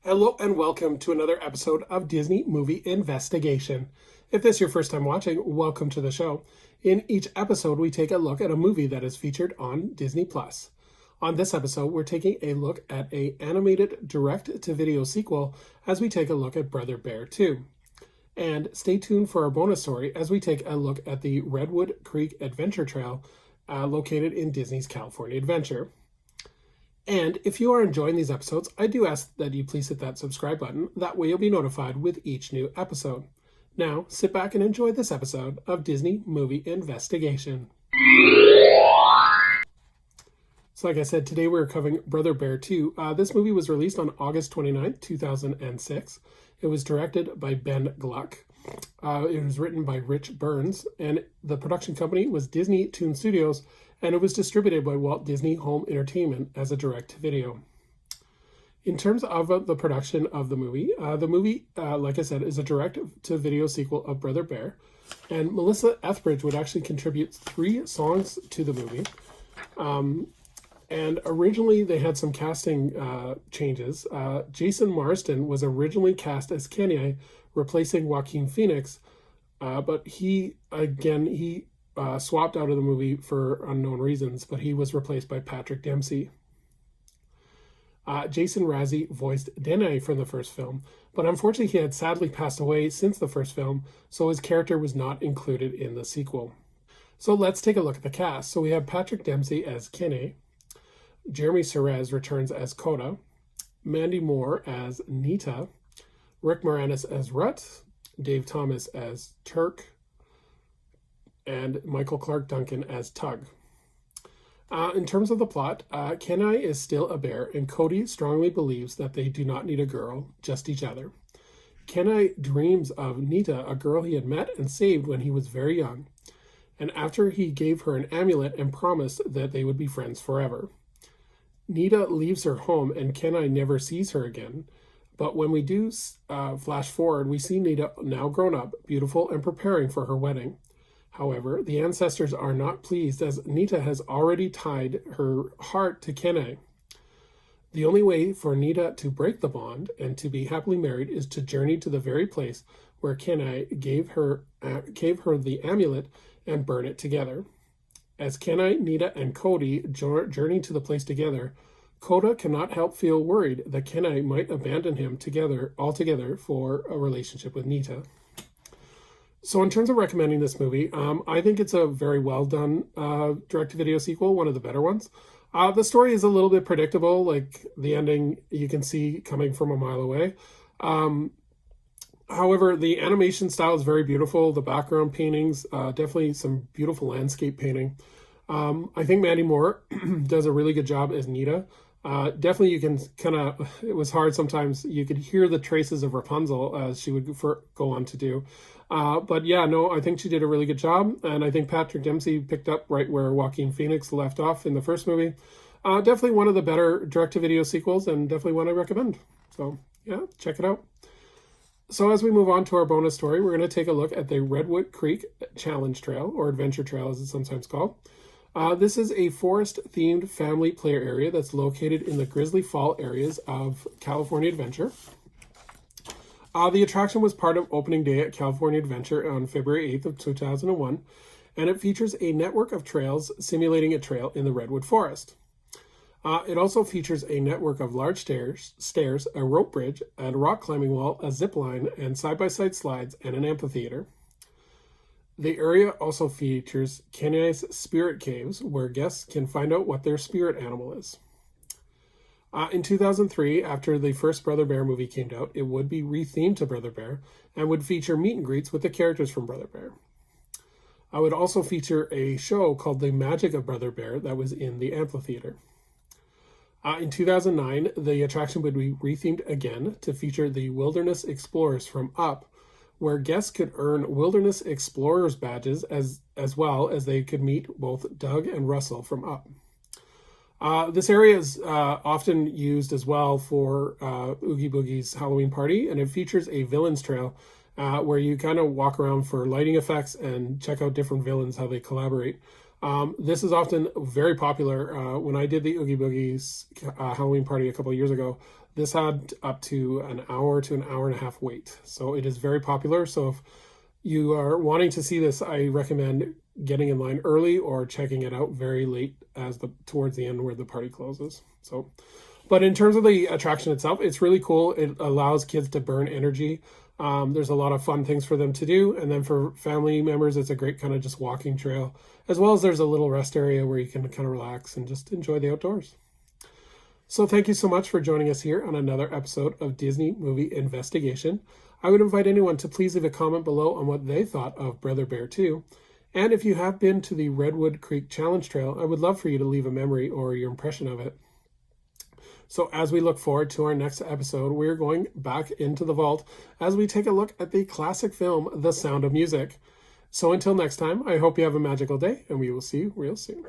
Hello and welcome to another episode of Disney Movie Investigation. If this is your first time watching, welcome to the show. In each episode, we take a look at a movie that is featured on Disney+. On this episode, we're taking a look at an animated direct-to-video sequel as we take a look at Brother Bear 2. And stay tuned for our bonus story as we take a look at the Redwood Creek Adventure Trail located in Disney's California Adventure. And if you are enjoying these episodes, I do ask that you please hit that subscribe button. That way you'll be notified with each new episode. Now, sit back and enjoy this episode of Disney Movie Investigation. So like I said, today we're covering Brother Bear 2. This movie was released on August 29th, 2006. It was directed by Ben Gluck. It was written by Rich Burns, and the production company was Disney Toon Studios, and it was distributed by Walt Disney Home Entertainment as a direct-to-video. In terms of the production of the movie, like I said, is a direct-to-video sequel of Brother Bear, and Melissa Etheridge would actually contribute 3 songs to the movie. And originally they had some casting changes. Jason Marsden was originally cast as Kenny, replacing Joaquin Phoenix, but he swapped out of the movie for unknown reasons, but he was replaced by Patrick Dempsey. Jason Razzie voiced Dene from the first film, but unfortunately he had sadly passed away since the first film, so his character was not included in the sequel. So let's take a look at the cast. So we have Patrick Dempsey as Kenny, Jeremy Cerez returns as Coda, Mandy Moore as Nita, Rick Moranis as Rut, Dave Thomas as Turk, and Michael Clark Duncan as Tug. In terms of the plot, Kenai is still a bear, and Cody strongly believes that they do not need a girl, just each other. Kenai dreams of Nita, a girl he had met and saved when he was very young, and after he gave her an amulet and promised that they would be friends forever. Nita leaves her home, and Kenai never sees her again. But when we do flash forward, we see Nita now grown up, beautiful, and preparing for her wedding. However, the ancestors are not pleased as Nita has already tied her heart to Kenai. The only way for Nita to break the bond and to be happily married is to journey to the very place where Kenai gave her the amulet and burn it together. As Kenai, Nita, and Cody journey to the place together, Coda cannot help feel worried that Kenai might abandon him altogether for a relationship with Nita. So in terms of recommending this movie, I think it's a very well done direct-to-video sequel, one of the better ones. The story is a little bit predictable, like the ending you can see coming from a mile away. However, the animation style is very beautiful. The background paintings, definitely some beautiful landscape painting. I think Mandy Moore does a really good job as Nita. Definitely you can it was hard sometimes. You could hear the traces of Rapunzel as she would go on to do. But yeah, no, I think she did a really good job. And I think Patrick Dempsey picked up right where Joaquin Phoenix left off in the first movie. Definitely one of the better direct-to-video sequels and definitely one I recommend. So yeah, check it out. So as we move on to our bonus story, we're going to take a look at the Redwood Creek Challenge Trail, or Adventure Trail as it's sometimes called. This is a forest-themed family player area that's located in the Grizzly Fall areas of California Adventure. The attraction was part of opening day at California Adventure on February 8th of 2001, and it features a network of trails simulating a trail in the Redwood Forest. It also features a network of large stairs, a rope bridge, a rock climbing wall, a zip line, and side-by-side slides, and an amphitheater. The area also features Kenai's spirit caves, where guests can find out what their spirit animal is. In 2003, after the first Brother Bear movie came out, it would be rethemed to Brother Bear and would feature meet and greets with the characters from Brother Bear. I would also feature a show called The Magic of Brother Bear that was in the amphitheater. In 2009, the attraction would be rethemed again to feature the Wilderness Explorers from Up, where guests could earn Wilderness Explorers badges as well as they could meet both Doug and Russell from Up. This area is often used as well for Oogie Boogie's Halloween party, and it features a villains trail where you kind of walk around for lighting effects and check out different villains, how they collaborate. This is often very popular. When I did the Oogie Boogie's Halloween party a couple of years ago, this had up to an hour to an hour and a half wait. So it is very popular. So if you are wanting to see this, I recommend getting in line early or checking it out very late as towards the end where the party closes. So, but in terms of the attraction itself, it's really cool. It allows kids to burn energy. There's a lot of fun things for them to do. And then for family members, it's a great kind of just walking trail, as well as there's a little rest area where you can kind of relax and just enjoy the outdoors. So thank you so much for joining us here on another episode of Disney Movie Investigation. I would invite anyone to please leave a comment below on what they thought of Brother Bear 2. And if you have been to the Redwood Creek Challenge Trail, I would love for you to leave a memory or your impression of it. So as we look forward to our next episode, we're going back into the vault as we take a look at the classic film, The Sound of Music. So until next time, I hope you have a magical day, and we will see you real soon.